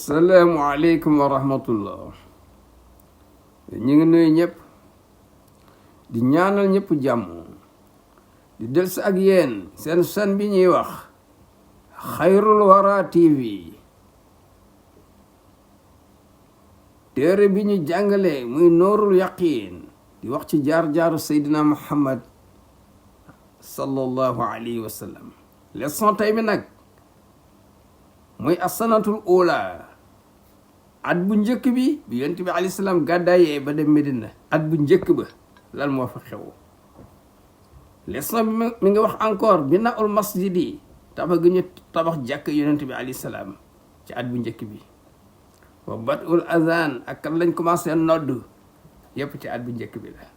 asalaamualeykum wa rahmatullah. ñu ngi nuyu ñëpp di ñaanal ñëpp jàmm di delsi ak yéen seen chaîne bi ñuy wax Xayrul Wara TV. téere bi ñu jàngale muy Nuurul Yaqiin di wax ci jaar-jaaru Seydina Muhammad sallallahu alayhi wa sallam. leçon tey bi nag muy asanatul ula, at bu njëkk bi yonent bi alayhi salaam gàddaayee ba dem Medina. at bu njëkk ba lan moo fa xew. leçon bi mi ngi wax encore binaul masjid yi, tabax gi ñu tabax jàkk yonent bi alayhi salaam ci at bu njëkk bi. wa batul azan, ak kan lañ commencé nodd, yépp ci at bu njëkk bi la.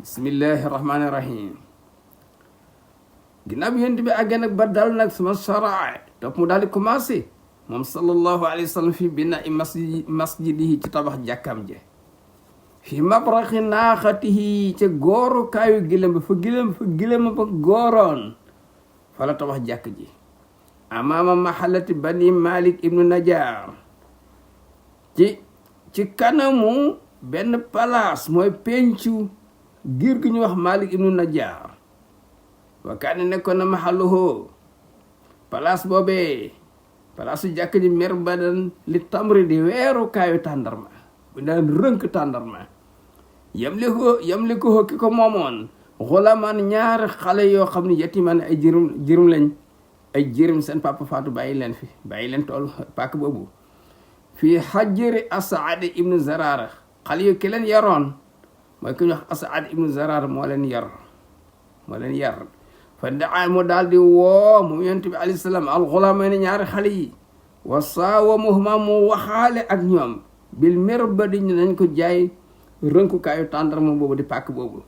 bismillahi rahmani rahim. ginnaaw bi yonent bi àggee nag ba dal nag suma sharaa, topp mu daal di commencé moom sallallahu alayhi wa sallam fi binaa i masjidihi ci tabax jàkkam je. fi mabraqi naaxatihi ca góoru kaayu gilem ba fa gilem ba góoroon fa la tabax jàkk ji. amaama mahalati bani malik ibnu najar, ci kanamu benn palaas mooy pencu giir gi ñu wax malik ibnu najar. wa kaane nekkoon na mahalluhu, palaas boobee palaasu jàkk ji mirbadan li tamri di weeru kaayu tàndarma bu daan rënk tàndarma. yam li ko ki ko moomoon xulamaan ñaari xale yoo xam ne yatimaan ay jirim lañ, ay jirim seen papa faatu bàyyi leen tool pàkk boobu. fii xajiri As'ad ibnu Zaraara, xale yu ki leen yaroon mooy ku ñu wax As'ad ibnu Zaraara moo leen yar. fa daa mu daal di woo mu yonent bi alayhi salaam alxulamayni ñaari xale yi. wa saawamuhuma mu waxaale ak ñoom bil mirbadi ñu nañ ko jaay rënkukaayu tàndarma boobu di pàkk boobu.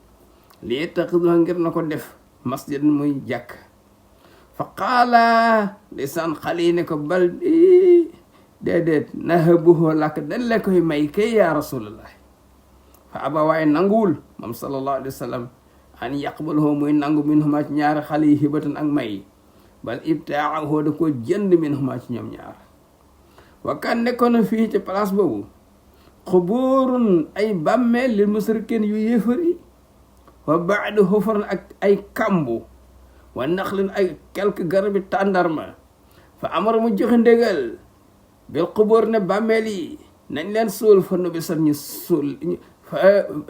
lii taxiduha ngir na ko def masjid muy jàkk. fa qaala lisaan xale yi ne ko bal déedéet nahabuhu lak dañ la koy may kay yaa rasulallah. fa aba waaye nanguwul moom sallallahu alayhi wa sallam an yaqbalahu muy nangu minhuma ci ñaari xale yi hibatan ak may, bal ibtaahu da koo jënd minhuma ci ñoom ñaar. wa kan nekkoon fii ci place boobu xubuurun ay bàmmeel lil musrikin yu yéefar yi. wa baadu xufaran ak ay kambu. wa naxlin ay quelque garabi tàndarma. fa amara mu joxe ndégal bil xubuur ne bàmmeel yi nañ leen suul fa nu bi sat ñu suul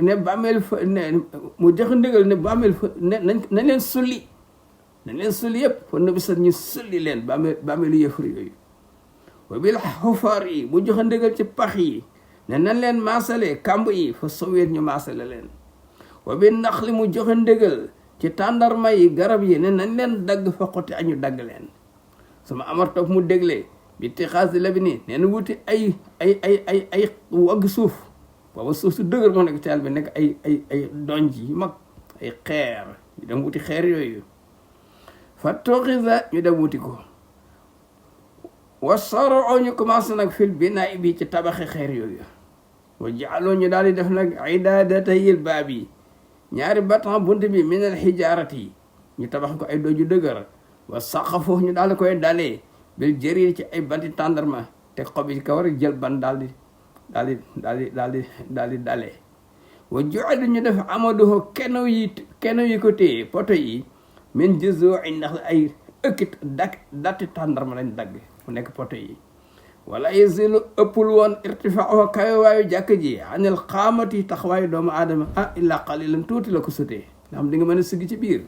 ne bàmmeel fa ne mu joxe ndigal ne bàmmeel fa nañ leen sulli yëpp fa nabi sat ñu sulli leen bàmmeelu yëfar yooyu. wa bil xufar yi mu joxe ndigal ci pax yi ne nañ leen maasale kamb yi fa soweet ñu maasale leen. wa bi naxli mu joxe ndigal ci tàndarma yi garab yi ne nañ leen dagg fa xotti añu dagg leen. sama amar topp mu dégle bi tixaasi la bi nii nee na wuti ay wagg suuf. booba suuf su dëgër moo nekk caal bi nekk ay donj yu mag, ay xeer. ñu dem wuti xeer yooyu. fa toxisa ñu dem wuti ko. wa saro ñu commencé nag fil binaa bi ci tabaxi xeer yooyu. wa jaaloo ñu daal di def nag idadatayil baab yi ñaari batan bunt bi minal xijaarati ñu tabax ko ay doju dëgër. wa saqafoo ñu daal di koy dalee bil jëriñ ci ay banti tàndarma te xob yi kaw rek jël ban daal di dalee. wa ju'ala ñu def amaduhu keno yi ko téye poto yi min juzu'i ndax ay ëkkit datti tàndarma lañ dagg mu nekk poto yi. wala yasilu ëppul woon irtifaahu kawewaayu jàkk ji anil xaamati taxawaayu doomu aadama illa qalilan tuuti la ko sotee nga xam di nga mën a sëgg ci biir.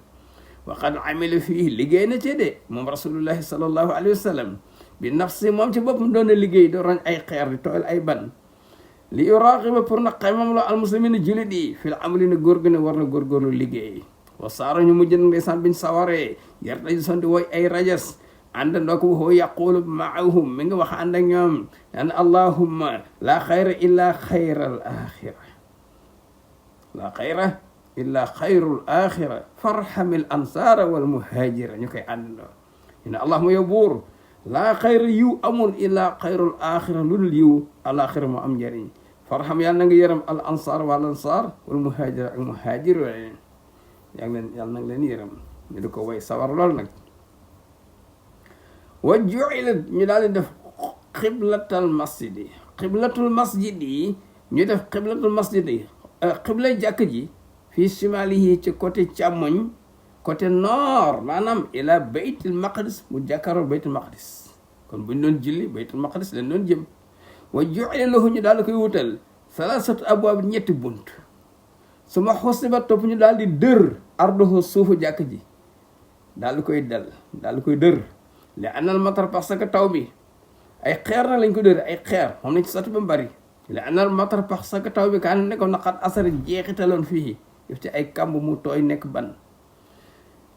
wa qad amila fii liggéey na ci de moom rasulullahi sallallahu alayhi wa sallam bi nafsi moom ci boppam doon na liggéey doo roñ ay xeer di tooyal ay ban. li yuraqiba pour na xaymam la almuslimin jullit yi fil amali ne góor gi ne war na góorgóorlu liggéey. wa saara ñu mujj ndeysaan biñ sawaree yarta ji sonti wooy ay rajas ànd ndoo ko waxoo yaqulu maahum mi nga wax ànd ak ñoom naan allahumma la xayra illa xayral axira farhamil ansaara wal muhajira. ñu koy àndandoo ñu ne allahumma yow buur laa xayra yiw amul illa xayrul axira lu dul yiw alaxira moo am njëriñ. farham yàlla na nga yërëm al ansaar wal ansaar wal muhajira ak muhajir leen yàlla na nga leen yërëm. ñu di ko way sawar lool nag. wa ju'ilat ñu daal di def qiblatal masjidi qiblatul masjidi ñu def qiblatul masjidi qiblay jàkk ji fii shimalihi ci côté càmmoñ côté nord maanaam ila baytul maqdis mu jàkkaaroo baytul maqdis kon buñ doon julli baytul maqdis lañ doon jëm wa ju'ila lahu ñu daal di koy wutal salasatu abwaab ñetti bunt su ma xusiba topp ñu daal di dër arduhu suufu jàkk ji daal di koy dër li anal matar parce que taw bi ay xeer na lañ ko dër ay xeer moom nañ ci sotti ba mu bari li anal matar parce que taw bi kaan nekkoon na xat asari jeexitaloon fii def ci ay kamb mu tooy nekk ban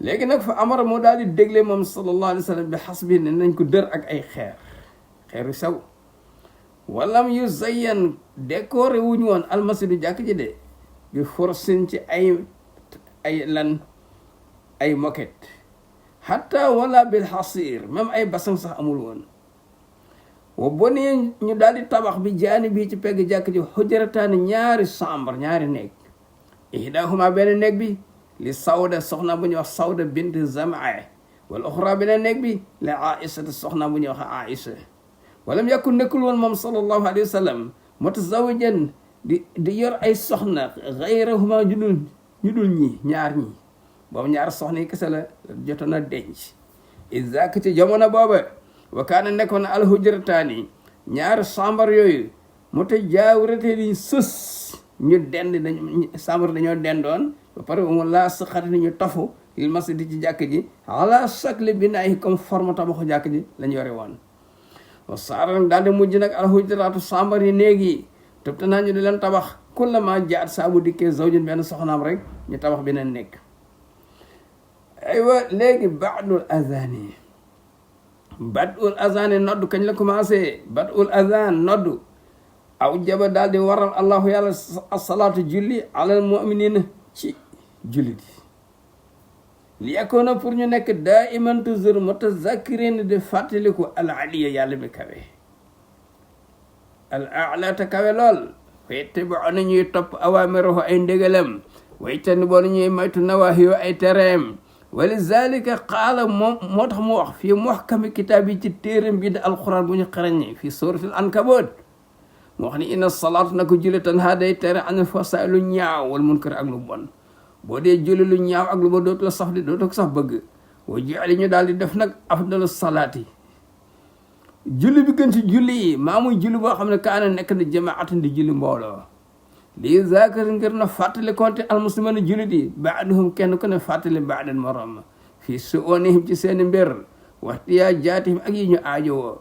léegi nag fa amara moo daal di dégle moom sallallahu alayhi wa sallam bi xas bi ne nañ ko dër ak ay xeer yu sew walam yu zayyan décoré wuñu woon almasidu jàkk ji de bi forsin ci ay moquette hatta wala bil xasir même ay basang sax amul woon wa bonee ñu daal di tabax bi jaani bii ci pegg jàkk ji xujrataani ñaari chambre ñaari néeg ihdahuma benn néeg bi li sawda soxna bu ñuy wax sawda bint zamaa wal oxra beneen néeg bi li aïsata soxna bu ñuy wax aïsa walam yakun nekkul woon moom sallallahu alayhi wa sallam mutazawijan di yor ay soxna gayrahuma ñu dul ñi ñaar ñi boobu ñaar soxna yi kese la jotoon a denc izak ci jamono booba wa kaana nekkoon alhujrataani ñaari chambre yooyu mutajaawirate di sës ñu dend chambre dañoo dendoon ba pare mu laa saqati ni ñu tafu lil masjid ci jàkk ji ala shakli binaahi comme forme tabaxu jàkk ji lañ yore woon wa saara daal di mujj nag alhujraatu chambre yi néeg yi tëb te naa ñu di leen tabax kullama jaat saabu dikkee zawjin benn soxnaam rek ñu tabax beneen nekk aywa léegi baadul azani noddu kañ la commencé badul azan noddu aw jaba daal di waral allahu yàlla asalaatu julli alal muminina ci jullit yi li yakoona pour ñu nekk daa iman toujours mutazakirin di fàttaliku al aliya yàlla mi kawe al ala te kawe lool fayette ba ona ñuy topp awamiroho ay ndégalam waytani boona ñuy maytu nawahiyo ay tereem walizalika qaala moo tax mu wax fii muhkami kitaab yi ci téeram bi da alquran bu ñu xarañe fii suratul ankabut mu wax ni inna salaat na ko julli tan haa day tere anil fahsaa'i lu ñaaw wal munkar ak lu bon boo dee julli lu ñaaw ak lu bon dootu la sax di dootu ko sax bëgg wa ju'ila ñu daal di def nag afdalu salaati julli bi gën ci julli yi maa muy julli boo xam ne kaana nekk na jamaatan di julli mbooloo lii zakar ngir na fàttali konte almuslimana jullit yi baaduhum kenn ku ne fàttali baadan morom fii su'unihim ci seeni mbir waxtiyaa jaatihim ak yi ñu aajowoo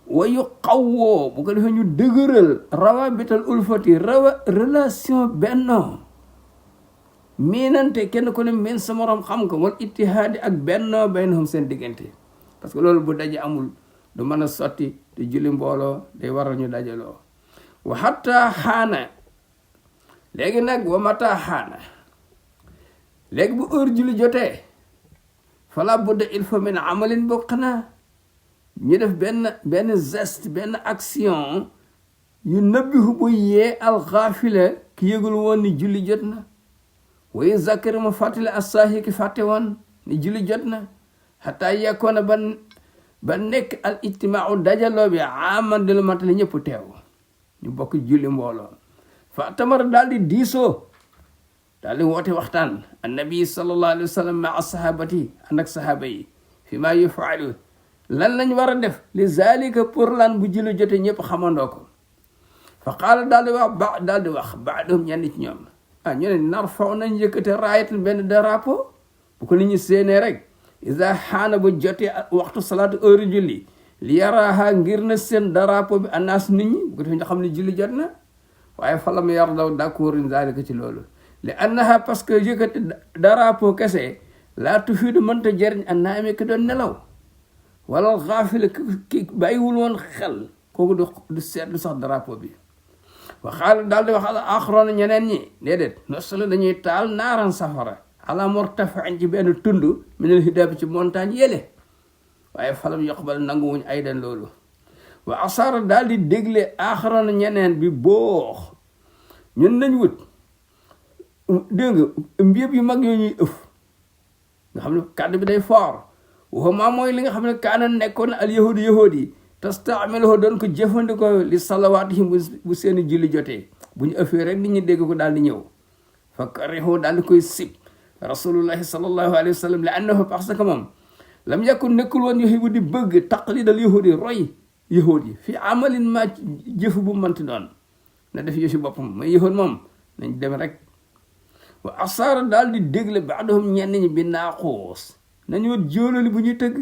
wayu xawwoo bu ko defee ñu dëgëral rawabital ulfati relation benno miinante kenn ku ne miin sa morom xam ko wal ittihaadi ak benno baynahum seen diggante parce que loolu bu daje amul du mën a sotti te julli mbooloo day waral ñu dajaloo wa hatta xaana léegi nag wa mata xaana léegi bu heure julli jotee fala budda il faut min amalin bokk na ñu def benn geste benn action yu nëbbihu bu yee alxaafila ki yëgul woon ni julli jot na wayu zakari ma fàttali assaahi ki fàtte woon ni julli jot na hatta yakkoona ba nekk al ijtimaau dajaloo bi aman di lu matali ñëpp teew ñu bokk julli mbooloo fa tamar daal di diisoo daal di woote waxtaan annabi sallallahu alayhi wa sallam maa sahabati ànd ak sahaba yi fi maa yufaalu lan lañ war a def li zalika pour lan bu julli jote ñëpp xamandoo ko fa qaala daal di wax baadoom ñenn ci ñoom ñu ne nar faw nañ yëkkate raayatan benn drapeau bu ko nit ñi séenee rek isa xaana bu jotee waxtu salaatu heure julli li yaraaha ngir na seen drapeau bi annaas nit ñi bu ko defee ñu xam ne julli jot na waaye falam yar daw d'accord zalika ci loolu li annaha parce que yëkkati drapeau kese laa tufiidu mënta jëriñ an naami ki doon nelaw wala xaafila ki bàyyiwul woon xel kooku du seetlu sax drapeau bi waxaala daal di wax al axroona ñeneen ñi déedéet nosala dañuy taal naaran safara ala mortafain ci benn tund minal hidabi ci montagne yële waaye falam yoqbal nanguwuñ aydan loolu wa asara daal di dégle axroona ñeneen bi boox ñun nañ wut dégg nga mbiyëb yu mag yooyu ñuy ëf nga xam ne kàddu bi day foor waxumaa mooy li nga xam ne kaana nekkoon al yahudi tastamiluhu doon ko jëfandikoo li salawaatihim bu seeni julli jotee bu ñu ëffee rek nit ñi dégg ko daal di ñëw fa karihu daal di koy sib rasulullahi sallallahu alayhi wa sallam li annahu parce que moom lam yakun nekkul woon yuhibu di bëgg taqlidal yahudi roy yahud yi fi amalin ma jëfu bu mënti doon na def yëfi boppam mais yahud moom nañ dem rek wa asaara daal di dégle baadahum ñenn ñi bi naaxuus nañu wat jóolali bu ñuy tëgg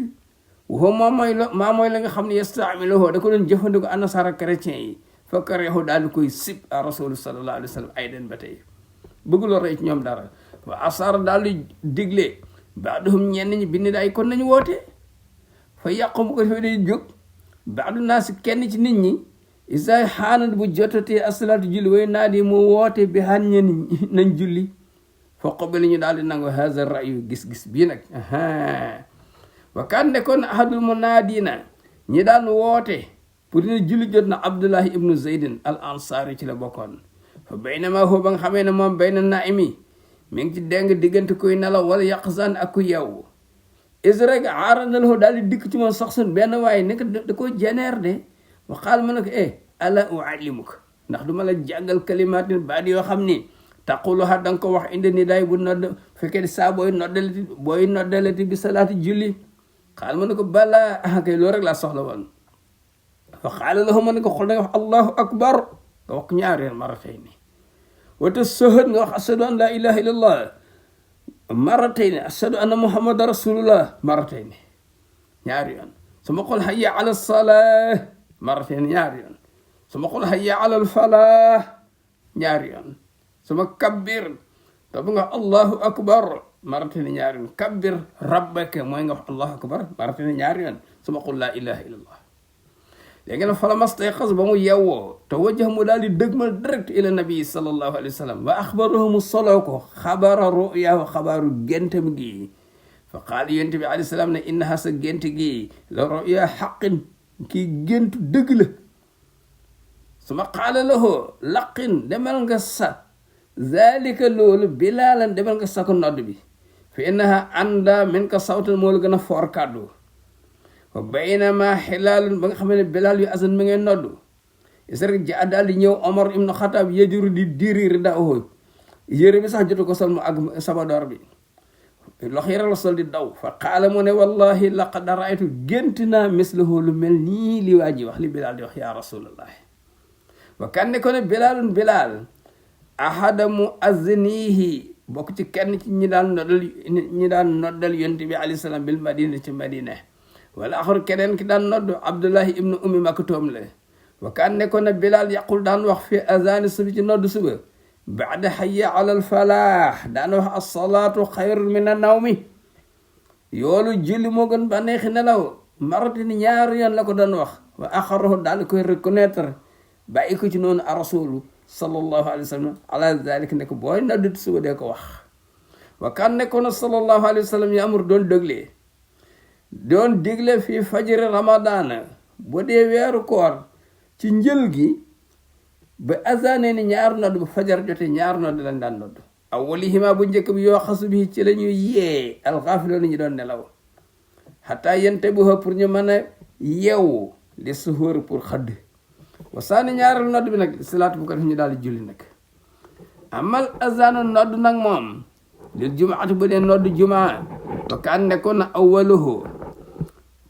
waxoo maa mooy la nga xam ne yestaamiluhu da ko doon jëfandiko anasara chrétien yi fa karihu daal di koy sib a rasulu sallallahu alayhi wa sallam ay den ba tey bëgguloo rey ci ñoom dara wa asaara daal di digle baadahum ñenn ñi bi ni daay kon nañu woote fa yàqu bu ko defee day jóg baadu naa si kenn ci nit ñi isaay xaanat bu jotatee asalaatu julli way naa di mu woote bi xaan ñen nañ julli fa qobali ñu daal di nangu haza rayu gis-gis bii nag wa kan nekkoon ahadul munaadina ñi daan woote pour dina julli jot na abdullahi ibnu zeydin al ansari ci la bokkoon fa baynama foo ba nga xamee ne moom bayna naimi mi ngi ci deng diggante kuy nelaw wala yaqzan ak ku yeewu is rek aaranaloo daal di dikk ci moom sax sun benn waaye nekk da ko jeneer de wa qaal ma ne ko ala uallimuk ndax du ma la jàngal kalimatin baat yoo xam ni taquluha da nga ko wax indi ni day bu nodd fekkee saa booy noddalati bi salaati julli xaal ma ne ko bala kay loolu rek laa soxla woon fa xaala lahu ma ne ko xol da nga wax allahu akbar nga wax ñaari yoon maratayni wata sohët nga wax ashadu an la ilaha illallah maratayni ashadu anna muhammada rasulullah maratayni ñaari yoon suma qul hayya ala salah maratayni ñaari yoon suma qul hayya ala alfalah ñaari yoon suma kabbir topp nga wax allahu akbar maratayni ñaari yoon kabbir rabbaka mooy nga wax allahu akbar maratayni ñaari yoon suma qul la ilaha illallah léegi nag fala mastayqaz ba mu yewwoo te wajjah mu daal di dëgmal direct ila nabi sallallahu alayhi wa sallam wa axbarahu mu soloo ko xabara ru'yaahu xabaaru géntam gi fa qaala yonent bi alayhi salaam ne innaha sa gént gi la ru'ya xaqin kii géntu dëgg la suma qaala lahu laqin demal nga sa zalika loolu bilaalan demal nga sa ko nodd bi fa innaha anda min ka sawtan moo la gën a foor kàddu wa baynama xilaalun ba nga xam ne bilaal yu asan mi ngay noddu isrek ja daal di ñëw Omar ibnu Xataab yejuru di diri ridaahu yére bi sax jotu ko sol mu ak sabadoor bi loxo yi rek la sol di daw fa qaala mu ne wallahi laqad raaytu gént naa mislahu lu mel nii li waa ji wax li bilaal di wax ya rasulallah wa kan ne ko ne bilaalun bilaal ahada mu aznihi bokk ci kenn ci ñi daan noddal yonent bi alayhi salaam bil madina ci madina wala axar keneen ki daan nodd abdullahi ibnu ummi maktoum la wa kan nekkoon na bilal yaqul daan wax fi azani subi ci nodd suba baada hayya ala al falah daan wax as-salaatu xayrun min an-nawmi yoolu julli moo gën ba neexi nelaw maratini ñaari yoon la ko doon wax wa axarahu daal koy reconnaître bàyyi ko ci noonu a rasulu sallallahu alayhi wa sallam ala zalik ne ko booy nodd suba dee ko wax wa kan nekkoon na sallallahu alayhi wa sallam yamur doon déglee doon digle fii fajri ramadana bu dee weeru koor ci njël gi ba azane ni ñaar nodd bu fajar jote ñaar nodd lañ daan nodd awwalihima bu njëkk bi yoo xasu bi ci la ñuy yee alxaafiloon ñu doon nelaw xataa yente bu pour ñu mën a yeewu li suhóor pour xëdd wa saani ñaaral nodd bi nag salaatu bu ko def ñu daal di julli nag amal azanu nodd nag moom lil jumaati bu dee nodd jumaa wa kaan nekkoon na awwaluhu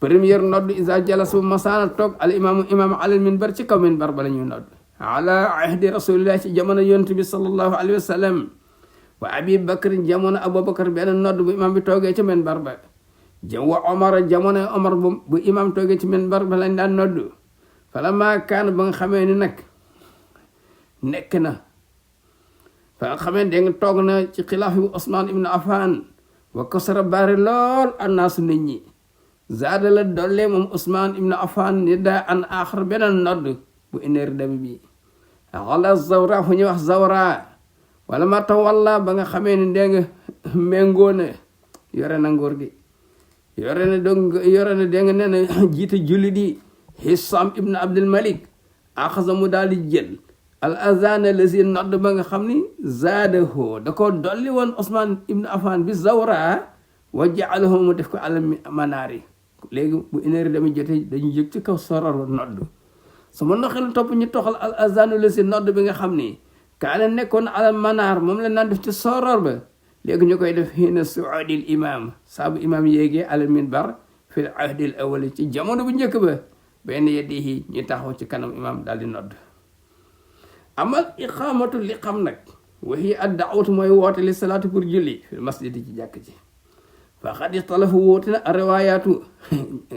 première nodd isa jalasu masaana toog al imam alal minbar ci kaw minbar ba la ñuy nodd ala ahdi rasulillah ci jamono yonent bi sallallahu alayhi wa sallam wa abi bakrin jamono abubakar benn nodd bu imam bi toogee ci minbar ba wa omar jamono omar bu imam toogee ci minbar ba lañ daan nodd falamma kaan ba nga xamee ni nag nekk na fa nga xamee da nga toog na ci xilaafi bu Usmaan ibn Affan wa kasara bari lool annaasu nit ñi zaada la dolle moom Usmaan ibn Affan ni daa an axar beneen nodd bu ineer dem bi wala zawra fu ñuy wax zawra wala ma tawalla ba nga xamee ni dégg nga méngoo na yore na nguur gi yore na dégg nga nee na jiite julli di Hisam ibn Abdul Malik axasa mu daal di jël al azana lazi nodd ba nga xam ni zaadahu da ko dolli woon Usmaan ibn Affan bi zawra wa jaalahu mu def ko al manaari léegi bu 1h demi jotee dañu yëg ci kaw soror ba nodd su ma noxelu topp ñu toxal al azanu la si nodd bi nga xam ni kaana nekkoon alal manaar moom la naan def ci soror ba léegi ñu koy def hina suudil imam saabu imam yéegee alal minbar fil ahdil awali ci jamono bu njëkk ba benn yeddihi ñu taxaw ci kanam imam daal di nodd amal iqamatu li xam nag waxi ad daawatu mooy woote li salaatu pour julli fil masjidi ci jàkk ci faqad ixtalafu wóote na riwaayaatu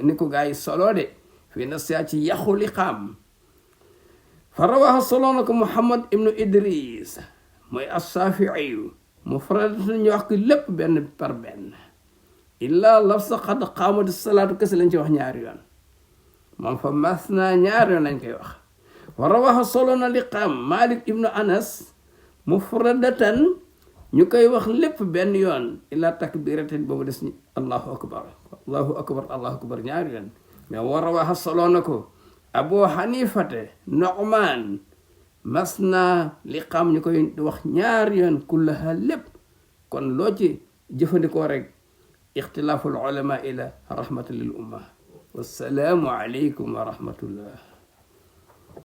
ni ko gaa yi solo de fii na saa ci yàqu li xam fa rawaaxa solo na ko Muhammad ibnu Idris mooy as-Saafiiyu mufradatu ñu wax ko lépp benn par benn illaa lafsa qad qaamati salaatu kese lañ ci wax ñaari yoon moom fa masna ñaari yoon lañ koy wax wa rawaaxa solo na li xam Malik ibnu Anas mufradatan ñu koy wax lépp benn yoon illa takbiratin boobu des ni allahu akbar allahu akbar allahu akbar ñaari yoon mais war a waxa solo na ko Abu Hanifate Nu'man masna li xam ñu koy wax ñaari yoon kullaha lépp kon loo ci jëfandikoo rek ixtilaaful ulama ila rahmatan lil umma wassalaamu aleykum wa rahmatullah